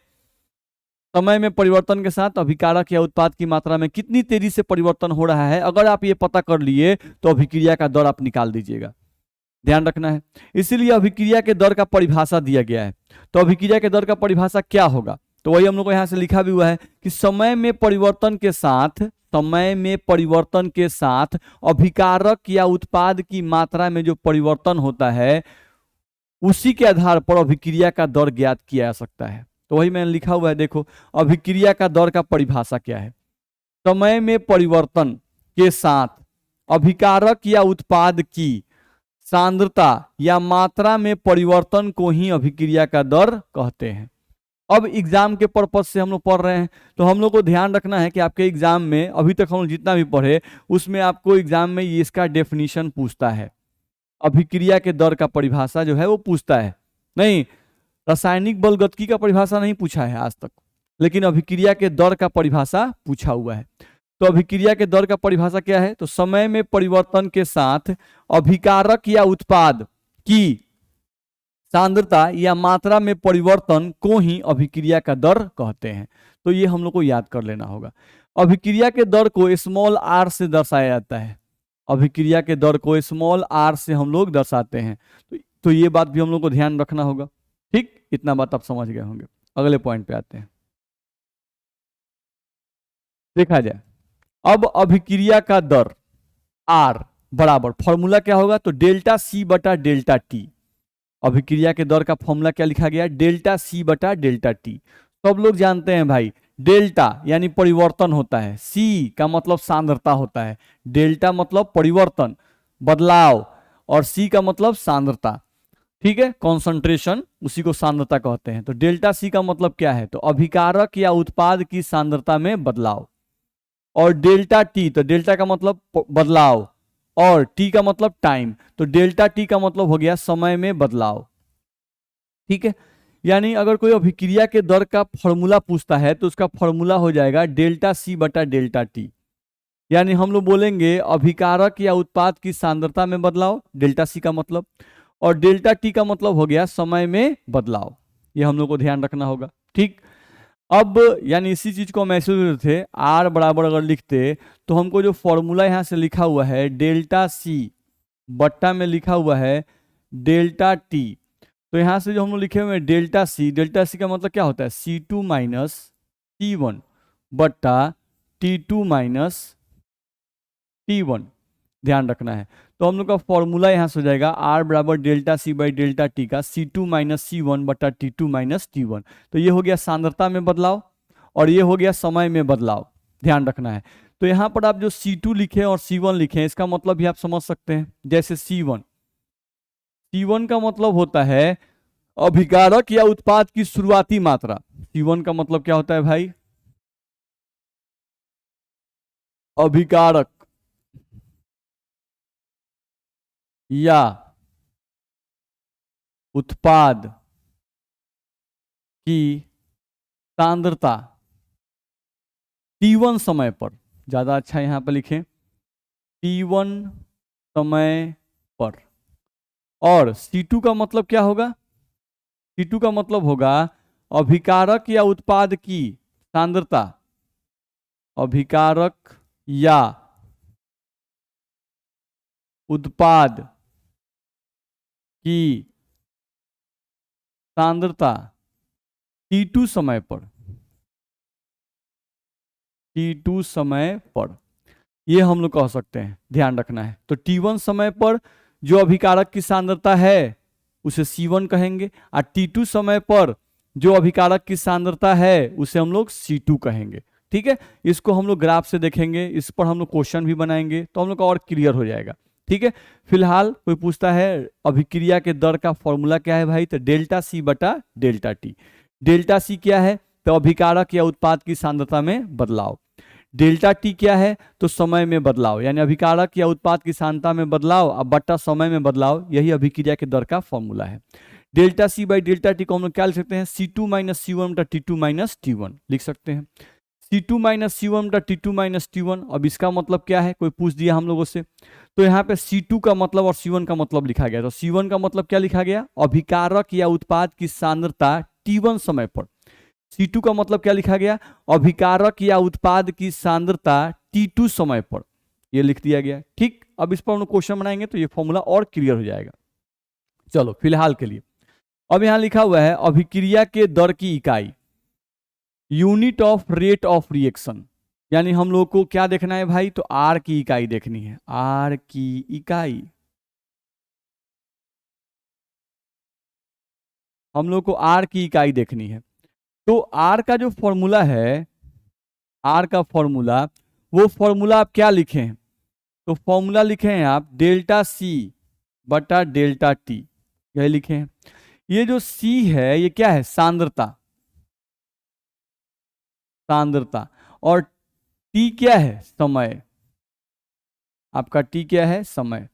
समय में परिवर्तन के साथ अभिकारक या उत्पाद की मात्रा में कितनी तेजी से परिवर्तन हो रहा है, अगर आप ये पता कर लिए तो अभिक्रिया का दर आप निकाल दीजिएगा। ध्यान रखना है, इसीलिए अभिक्रिया के दर का परिभाषा दिया गया है। तो अभिक्रिया के दर का परिभाषा क्या होगा, तो वही हम लोग को यहां से लिखा भी हुआ है कि समय में परिवर्तन के साथ, समय में परिवर्तन के साथ अभिकारक या उत्पाद की मात्रा में जो परिवर्तन होता है उसी के आधार पर अभिक्रिया का दर ज्ञात किया जा सकता है। तो वही मैंने लिखा हुआ है, देखो अभिक्रिया का दर का परिभाषा क्या है, समय में परिवर्तन के साथ अभिकारक या उत्पाद की सांद्रता या मात्रा में परिवर्तन को ही अभिक्रिया का दर कहते हैं। अब एग्जाम के पर्पज से हम लोग पढ़ रहे हैं तो हम लोग को ध्यान रखना है कि आपके एग्जाम में अभी तक हम लोग जितना भी पढ़े उसमें आपको एग्जाम में ये इसका डेफिनेशन पूछता है, अभिक्रिया के दर का परिभाषा जो है वो पूछता है। नहीं, रासायनिक बलगतिकी का परिभाषा नहीं पूछा है आज तक, लेकिन अभिक्रिया के दर का परिभाषा पूछा हुआ है। तो अभिक्रिया के दर का परिभाषा क्या है, तो समय में परिवर्तन के साथ अभिकारक या उत्पाद की सांद्रता या मात्रा में परिवर्तन को ही अभिक्रिया का दर कहते हैं। तो ये हम लोग को याद कर लेना होगा। अभिक्रिया के दर को स्मॉल आर से दर्शाया जाता है, अभिक्रिया के दर को स्मॉल आर से हम लोग दर्शाते हैं। तो ये बात भी हम लोग को ध्यान रखना होगा। ठीक, इतना बात आप समझ गए होंगे। अगले पॉइंट पे आते हैं, देखा जाए अब अभिक्रिया का दर आर बराबर फॉर्मूला क्या होगा, तो डेल्टा सी बटा डेल्टा टी। अभिक्रिया के दर का फॉर्मूला क्या लिखा गया, डेल्टा सी बटा डेल्टा टी। सब लोग जानते हैं भाई, डेल्टा यानी परिवर्तन होता है, सी का मतलब सांद्रता होता है, डेल्टा मतलब परिवर्तन बदलाव और सी का मतलब सांद्रता। ठीक है, कॉन्सेंट्रेशन, उसी को सांद्रता कहते हैं। तो डेल्टा सी का मतलब क्या है, तो अभिकारक या उत्पाद की सांद्रता में बदलाव। और डेल्टा टी, तो डेल्टा का मतलब बदलाव और टी का मतलब टाइम, तो डेल्टा टी का मतलब हो गया समय में बदलाव। ठीक है, यानी अगर कोई अभिक्रिया के दर का फॉर्मूला पूछता है तो उसका फॉर्मूला हो जाएगा डेल्टा सी बटा डेल्टा टी। यानी हम लोग बोलेंगे अभिकारक या उत्पाद की सांद्रता में बदलाव, डेल्टा सी का मतलब, और डेल्टा टी का मतलब हो गया समय में बदलाव। ये हम लोग को ध्यान रखना होगा। ठीक, अब यानी इसी चीज को हम ऐसे थे, आर बराबर अगर लिखते तो हमको जो फॉर्मूला यहां से लिखा हुआ है डेल्टा सी बट्टा में लिखा हुआ है डेल्टा टी, तो यहां से जो हम लोग लिखे हुए हैं डेल्टा सी, डेल्टा सी का मतलब क्या होता है, C2 माइनस T1 बट्टा T2 माइनस T1। ध्यान रखना है, तो हम लोग का फॉर्मूला यहां से हो जाएगा आर बराबर delta C by delta T का C2 माइनस C1 बटा T2 माइनस T1। तो ये हो गया सांद्रता में बदलाव और ये हो गया समय में बदलाव। ध्यान रखना है, तो यहां पर आप जो C2 लिखे और C1 लिखे इसका मतलब भी आप समझ सकते हैं। जैसे C1, C1 का मतलब होता है अभिकारक या उत्पाद की शुरुआती मात्रा। C1 का मतलब क्या होता है भाई, अभिकारक या उत्पाद की सांद्रता T1 समय पर, ज्यादा अच्छा यहां पर लिखें, T1 समय पर। और C2 का मतलब क्या होगा? C2 का मतलब होगा अभिकारक या उत्पाद की सांद्रता, अभिकारक या उत्पाद की सांद्रता T2 समय पर, T2 समय पर, ये हम लोग कह सकते हैं, ध्यान रखना है। तो T1 समय पर जो अभिकारक की सांद्रता है उसे C1 कहेंगे, और T2 समय पर जो अभिकारक की सांद्रता है उसे हम लोग C2 कहेंगे। ठीक है, इसको हम लोग ग्राफ से देखेंगे, इस पर हम लोग क्वेश्चन भी बनाएंगे तो हम लोग का और क्लियर हो जाएगा। ठीक है, फिलहाल कोई पूछता है अभिक्रिया के दर का फॉर्मूला क्या है भाई, तो डेल्टा सी बटा डेल्टा टी। डेल्टा सी क्या है, तो अभिकारक या उत्पाद की सांद्रता में बदलाव। डेल्टा टी क्या है, तो समय में बदलाव, यानी अभिकारक या उत्पाद की सांद्रता में बदलाव अब बट्टा समय में बदलाव, यही अभिक्रिया के दर का फॉर्मूला है। Delta C by delta T को हम लोग क्या लिख सकते हैं, C2 माइनस C1 बटा T2 माइनस T1 लिख सकते हैं। C2 माइनस C1 बटा T2 माइनस T1, अब इसका मतलब क्या है, कोई पूछ दिया हम लोगों से, तो यहाँ पे C2 का मतलब और C1 का मतलब लिखा गया। तो C1 का मतलब क्या लिखा गया, अभिकारक या उत्पाद की सांद्रता T1 समय पर। C2 का मतलब क्या लिखा गया, अभिकारक या उत्पाद की सांद्रता T2 समय पर, ये लिख दिया गया। ठीक, अब इस पर हम लोग क्वेश्चन बनाएंगे तो ये फॉर्मूला और क्लियर हो जाएगा। चलो फिलहाल के लिए अब यहां लिखा हुआ है अभिक्रिया के दर की इकाई, unit of rate of reaction, यानी हम लोग को क्या देखना है भाई, तो आर की इकाई देखनी है, आर की इकाई। हम लोग को आर की इकाई देखनी है। तो आर का जो फॉर्मूला है, आर का फॉर्मूला, वो फॉर्मूला आप क्या लिखे हैं, तो फॉर्मूला लिखे हैं आप डेल्टा सी बटा डेल्टा टी, यही लिखे हैं। ये जो सी है ये क्या है, सांद्रता, सांद्रता, और टी क्या है, समय, आपका टी क्या है, समय।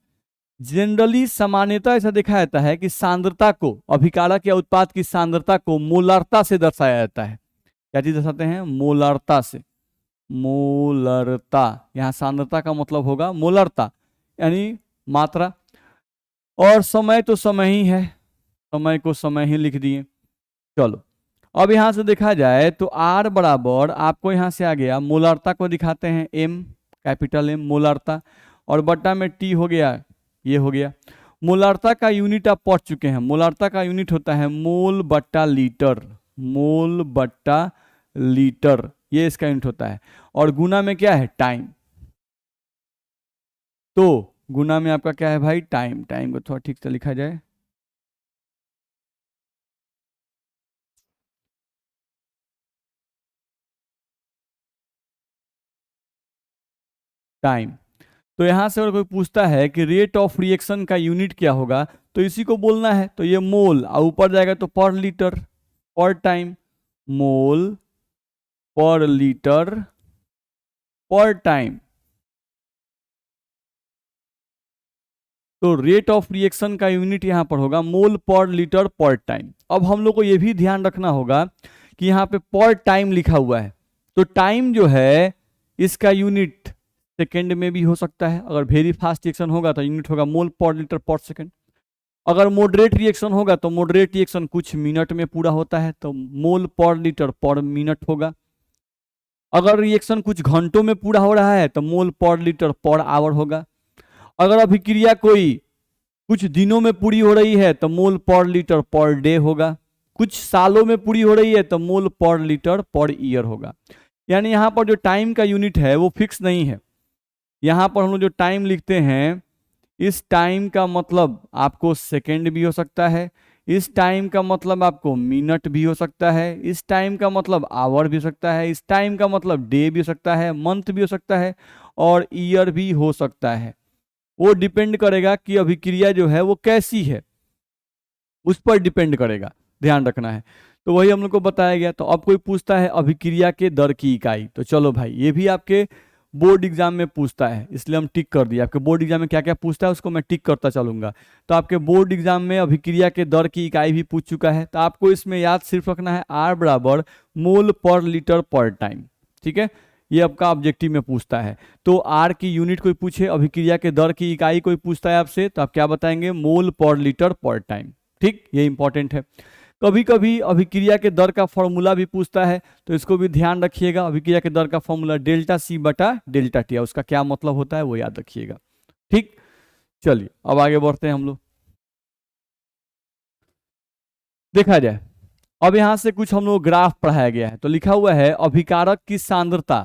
जनरली सामान्यतः ऐसा देखा जाता है कि सांद्रता को, अभिकारक या उत्पाद की सांद्रता को मोलारता से दर्शाया जाता है। क्या चीज दर्शाते हैं, मोलारता से, मोलरता, यहाँ सांद्रता का मतलब होगा मोलरता यानी मात्रा, और समय तो समय ही है, समय को समय ही लिख दिए। चलो अब यहां से देखा जाए तो R बराबर आपको यहां से आ गया, मोलारता को दिखाते हैं M, कैपिटल M मोलारता, और बट्टा में T हो गया, ये हो गया। मोलारता का यूनिट आप पढ़ चुके हैं, मोलारता का यूनिट होता है मोल बट्टा लीटर, मोल बट्टा लीटर, ये इसका यूनिट होता है। और गुना में क्या है, टाइम, तो गुना में आपका क्या है भाई, टाइम। टाइम को थोड़ा ठीक से लिखा जाए, टाइम। तो यहां से अगर कोई पूछता है कि रेट ऑफ रिएक्शन का यूनिट क्या होगा, तो इसी को बोलना है, तो ये मोल, और ऊपर जाएगा तो पर लीटर, पर टाइम, मोल पर लीटर पर टाइम। तो रेट ऑफ रिएक्शन का यूनिट यहां पर होगा मोल पर लीटर पर टाइम। अब हम लोग को यह भी ध्यान रखना होगा कि यहाँ पे पर टाइम लिखा हुआ है, तो टाइम जो है इसका यूनिट सेकेंड में भी हो सकता है। अगर वेरी फास्ट रिएक्शन होगा तो यूनिट होगा मोल पर लीटर पर सेकेंड। अगर मॉडरेट रिएक्शन होगा तो मॉडरेट रिएक्शन कुछ मिनट में पूरा होता है तो मोल पर लीटर पर मिनट होगा। अगर रिएक्शन कुछ घंटों में पूरा हो रहा है तो मोल पर लीटर पर आवर होगा। अगर अभिक्रिया कोई कुछ दिनों में पूरी हो रही है तो मोल पर लीटर पर डे होगा। कुछ सालों में पूरी हो रही है तो मोल पर लीटर पर ईयर होगा। यानी यहाँ पर जो टाइम का यूनिट है वो फिक्स नहीं है। यहाँ पर हम लोग जो टाइम लिखते हैं, इस टाइम का मतलब आपको सेकेंड भी हो सकता है, इस टाइम का मतलब आपको मिनट भी हो सकता है, इस टाइम का मतलब आवर भी हो सकता है, इस टाइम का मतलब डे भी हो सकता है, मंथ भी हो सकता है, और ईयर भी हो सकता है। वो डिपेंड करेगा कि अभिक्रिया जो है वो कैसी है, उस पर डिपेंड करेगा, ध्यान रखना है। तो वही हम लोग को बताया गया। तो अब कोई पूछता है अभिक्रिया के दर की इकाई, तो चलो भाई ये भी आपके बोर्ड एग्जाम में पूछता है, इसलिए हम टिक कर दिए। आपके बोर्ड एग्जाम में क्या क्या पूछता है उसको मैं टिक करता चलूंगा। तो आपके बोर्ड एग्जाम में अभिक्रिया के दर की इकाई भी पूछ चुका है, तो आपको इसमें याद सिर्फ रखना है आर बराबर मोल पर लीटर पर टाइम। ठीक है, ये आपका ऑब्जेक्टिव में पूछता है। तो आर की यूनिट कोई पूछे, अभिक्रिया के दर की इकाई कोई पूछता है आपसे, तो आप क्या बताएंगे, मोल पर लीटर पर टाइम। ठीक, ये इंपॉर्टेंट है। कभी कभी अभिक्रिया के दर का फॉर्मूला भी पूछता है, तो इसको भी ध्यान रखिएगा। अभिक्रिया के दर का फॉर्मूला डेल्टा सी बटा डेल्टा टी, उसका क्या मतलब होता है वो याद रखिएगा। ठीक, चलिए अब आगे बढ़ते हैं हम लोग। देखा जाए, अब यहां से कुछ हम लोग ग्राफ पढ़ाया गया है। तो लिखा हुआ है अभिकारक की सांद्रता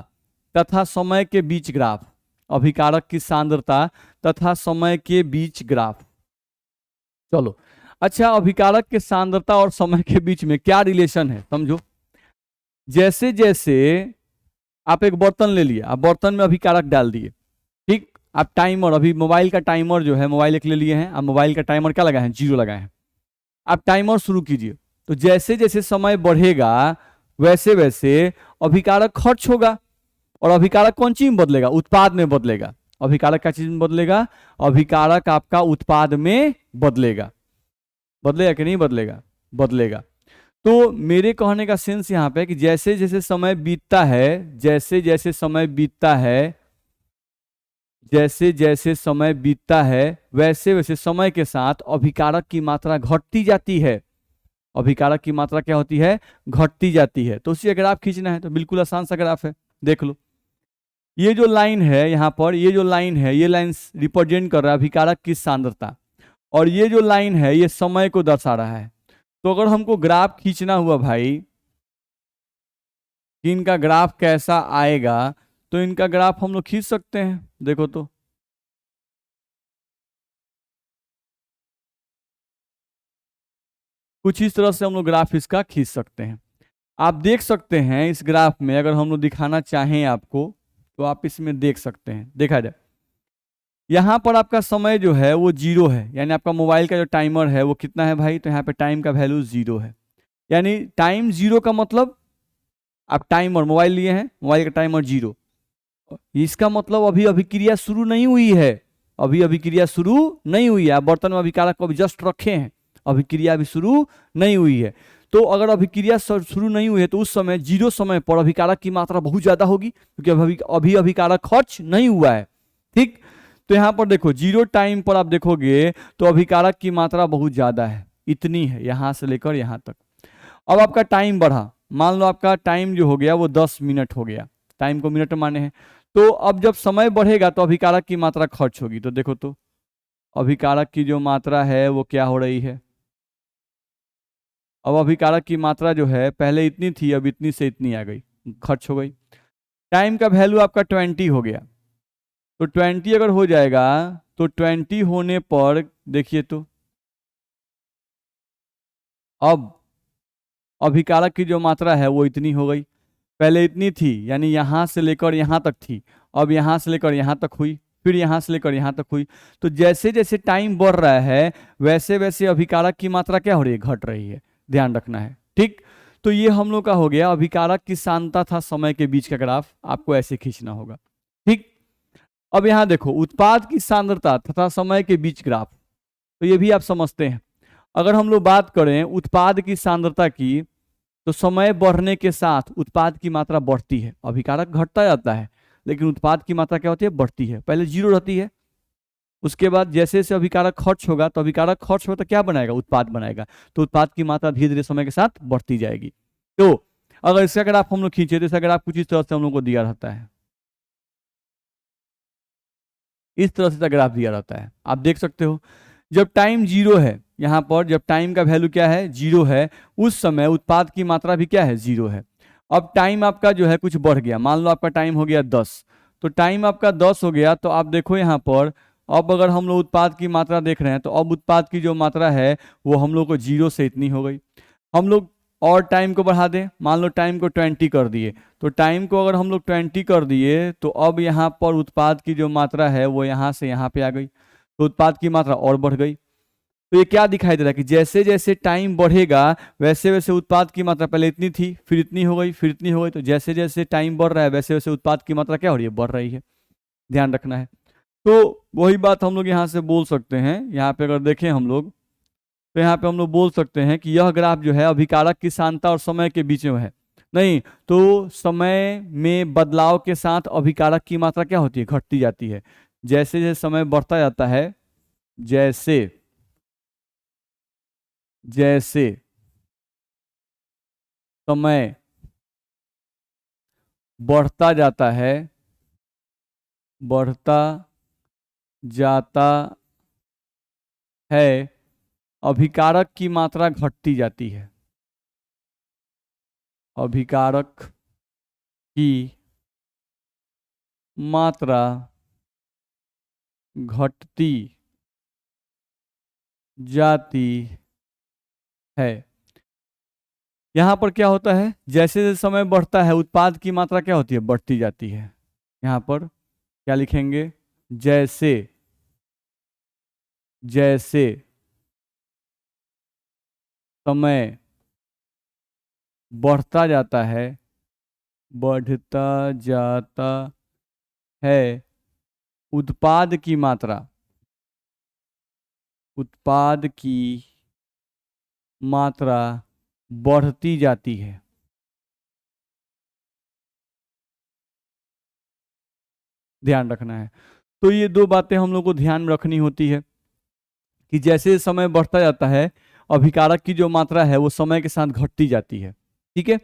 तथा समय के बीच ग्राफ। अभिकारक की सांद्रता तथा समय के बीच ग्राफ। चलो, अच्छा, अभिकारक के सांद्रता और समय के बीच में क्या रिलेशन है समझो। जैसे जैसे आप एक बर्तन ले लिए, आप बर्तन में अभिकारक डाल दिए, ठीक, आप टाइमर, अभी मोबाइल का टाइमर जो है, मोबाइल एक ले लिए हैं, आप मोबाइल का टाइमर क्या लगाए हैं, 0 लगाए हैं। आप टाइमर शुरू कीजिए, तो जैसे जैसे समय बढ़ेगा वैसे वैसे अभिकारक खर्च होगा। और अभिकारक कौन चीज में बदलेगा, उत्पाद में बदलेगा। अभिकारक क्या चीज में बदलेगा, अभिकारक आपका उत्पाद में बदलेगा। बदलेगा कि नहीं बदलेगा, बदलेगा। तो मेरे कहने का सेंस यहाँ पे कि जैसे जैसे समय बीतता है, जैसे जैसे समय बीतता है, जैसे जैसे समय बीतता है वैसे वैसे समय के साथ अभिकारक की मात्रा घटती जाती है। अभिकारक की मात्रा क्या होती है, घटती जाती है। तो उसी ग्राफ खींचना है, तो बिल्कुल आसान सा ग्राफ है, देख लो। ये जो लाइन है यहाँ पर, ये जो लाइन है, ये लाइन रिप्रेजेंट कर रहा है अभिकारक की सांद्रता, और ये जो लाइन है ये समय को दर्शा रहा है। तो अगर हमको ग्राफ खींचना हुआ भाई कि इनका ग्राफ कैसा आएगा, तो इनका ग्राफ हम लोग खींच सकते हैं। देखो तो कुछ इस तरह से हम लोग ग्राफ इसका खींच सकते हैं। आप देख सकते हैं इस ग्राफ में, अगर हम लोग दिखाना चाहें आपको तो आप इसमें देख सकते हैं। देखा जाए, यहाँ पर आपका समय जो है वो 0 है, यानी आपका मोबाइल का जो टाइमर है वो कितना है भाई, तो यहाँ पे टाइम का वैल्यू 0 है। यानी टाइम 0 का मतलब आप टाइमर मोबाइल लिए हैं, मोबाइल का टाइमर 0, इसका मतलब अभी अभिक्रिया शुरू नहीं हुई है। अभी अभिक्रिया शुरू नहीं हुई है। आप बर्तन में अभिकारक को अभी जस्ट रखे हैं, अभिक्रिया अभी शुरू नहीं हुई है। तो अगर अभिक्रिया शुरू नहीं हुई है तो उस समय 0 समय पर अभिकारक की मात्रा बहुत ज्यादा होगी, क्योंकि अभी अभिकारक खर्च नहीं हुआ है। ठीक, तो यहां पर देखो 0 टाइम पर आप देखोगे तो अभिकारक की मात्रा बहुत ज्यादा है, इतनी है, यहां से लेकर यहां तक। अब आपका टाइम बढ़ा, मान लो आपका टाइम जो हो गया वो 10 मिनट हो गया, टाइम को मिनट माने हैं। तो अब जब समय बढ़ेगा तो अभिकारक की मात्रा खर्च होगी। तो देखो तो अभिकारक की जो मात्रा है वो क्या हो रही है, अब अभिकारक की मात्रा जो है पहले इतनी थी, अब इतनी से इतनी आ गई, खर्च हो गई। टाइम का वैल्यू आपका 20 हो गया, तो 20 अगर हो जाएगा तो 20 होने पर देखिए तो अब अभिकारक की जो मात्रा है वो इतनी हो गई, पहले इतनी थी, यानी यहां से लेकर यहां तक थी, अब यहां से लेकर यहां तक हुई, फिर यहां से लेकर यहां तक हुई। तो जैसे जैसे टाइम बढ़ रहा है वैसे वैसे अभिकारक की मात्रा क्या हो रही है, घट रही है, ध्यान रखना है। ठीक, तो ये हम लोग का हो गया अभिकारक की सांद्रता था समय के बीच का ग्राफ, आपको ऐसे खींचना होगा। ठीक, अब यहां देखो उत्पाद की सांद्रता तथा समय के बीच ग्राफ, तो ये भी आप समझते हैं। अगर हम लोग बात करें उत्पाद की सांद्रता की, तो समय बढ़ने के साथ उत्पाद की मात्रा बढ़ती है, अभिकारक घटता जाता है लेकिन उत्पाद की मात्रा क्या होती है, बढ़ती है। पहले 0 रहती है, उसके बाद जैसे जैसे अभिकारक खर्च होगा तो अभिकारक खर्च होगा तो क्या बनाएगा, उत्पाद बनाएगा। तो उत्पाद की मात्रा धीरे धीरे समय के साथ बढ़ती जाएगी। तो अगर इसका ग्राफ हम लोग खींचे तो इसका ग्राफ कुछ इस तरह से हम लोग को दिया रहता है, इस तरह से ग्राफ दिया रहता है, आप देख सकते हो। जब टाइम 0 है, यहाँ पर जब टाइम का वैल्यू क्या है, 0 है, उस समय उत्पाद की मात्रा भी क्या है, 0 है। अब टाइम आपका जो है कुछ बढ़ गया, मान लो आपका टाइम हो गया 10, तो टाइम आपका 10 हो गया, तो आप देखो यहाँ पर अब अगर हम लोग उत्पाद की मात्रा देख रहे हैं तो अब उत्पाद की जो मात्रा है वो हम लोग को 0 से इतनी हो गई। हम लोग और टाइम को बढ़ा दें, मान लो टाइम को 20 कर दिए, तो टाइम को अगर हम लोग 20 कर दिए तो अब यहाँ पर उत्पाद की जो मात्रा है वो यहाँ से यहाँ पे आ गई, तो उत्पाद की मात्रा और बढ़ गई। तो ये क्या दिखाई दे रहा है कि जैसे जैसे टाइम बढ़ेगा वैसे वैसे उत्पाद की मात्रा पहले इतनी थी, फिर इतनी हो गई, फिर इतनी हो गई, तो जैसे जैसे टाइम बढ़ रहा है वैसे वैसे उत्पाद की मात्रा क्या हो रही है, बढ़ रही है। ध्यान रखना है। तो वही बात हम लोग यहाँ से बोल सकते हैं, यहाँ पे अगर देखें हम लोग, तो यहाँ पे हम लोग बोल सकते हैं कि यह ग्राफ जो है अभिकारक की सांद्रता और समय के बीच में है। नहीं तो समय में बदलाव के साथ अभिकारक की मात्रा क्या होती है, घटती जाती है। जैसे जैसे समय बढ़ता जाता है, जैसे जैसे समय बढ़ता जाता है, बढ़ता जाता है, अभिकारक की मात्रा घटती जाती है। अभिकारक की मात्रा घटती जाती है। यहाँ पर क्या होता है, जैसे जैसे समय बढ़ता है उत्पाद की मात्रा क्या होती है, बढ़ती जाती है। यहाँ पर क्या लिखेंगे, जैसे जैसे समय बढ़ता जाता है, बढ़ता जाता है, उत्पाद की मात्रा, उत्पाद की मात्रा बढ़ती जाती है। ध्यान रखना है। तो ये दो बातें हम लोग को ध्यान में रखनी होती है कि जैसे समय बढ़ता जाता है अभिकारक की जो मात्रा है वो समय के साथ घटती जाती है। ठीक है।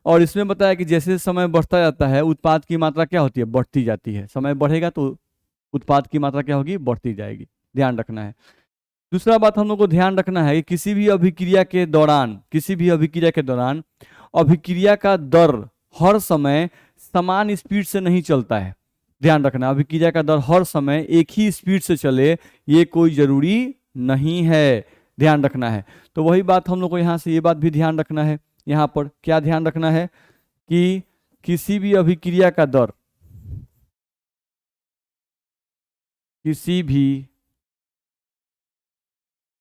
और इसमें बताया कि जैसे समय बढ़ता जाता है उत्पाद की मात्रा क्या होती है, बढ़ती जाती है। समय बढ़ेगा तो उत्पाद की मात्रा क्या होगी, बढ़ती जाएगी। ध्यान रखना है। दूसरा बात हम लोग को ध्यान रखना है कि किसी भी अभिक्रिया के दौरान, किसी भी अभिक्रिया के दौरान अभिक्रिया का दर हर समय समान स्पीड से नहीं चलता है। ध्यान रखना, अभिक्रिया का दर हर समय एक ही स्पीड से चले ये कोई जरूरी नहीं है। ध्यान रखना है। तो वही बात हम लोग को यहाँ से ये बात भी ध्यान रखना है। यहाँ पर क्या ध्यान रखना है कि किसी भी अभिक्रिया का दर, किसी भी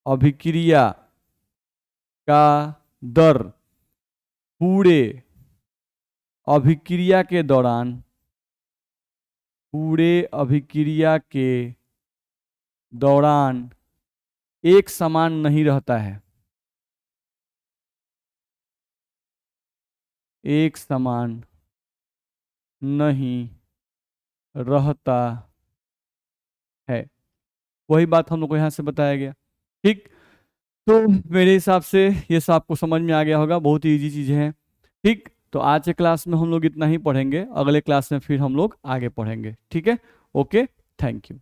अभिक्रिया का दर पूरे अभिक्रिया के दौरान, पूरे अभिक्रिया के दौरान एक समान नहीं रहता है। एक समान नहीं रहता है। वही बात हम लोग को यहाँ से बताया गया। ठीक। तो मेरे हिसाब से ये सब आपको समझ में आ गया होगा, बहुत ही इजी चीजें हैं। ठीक। तो आज के क्लास में हम लोग इतना ही पढ़ेंगे, अगले क्लास में फिर हम लोग आगे पढ़ेंगे। ठीक है। Okay, thank you.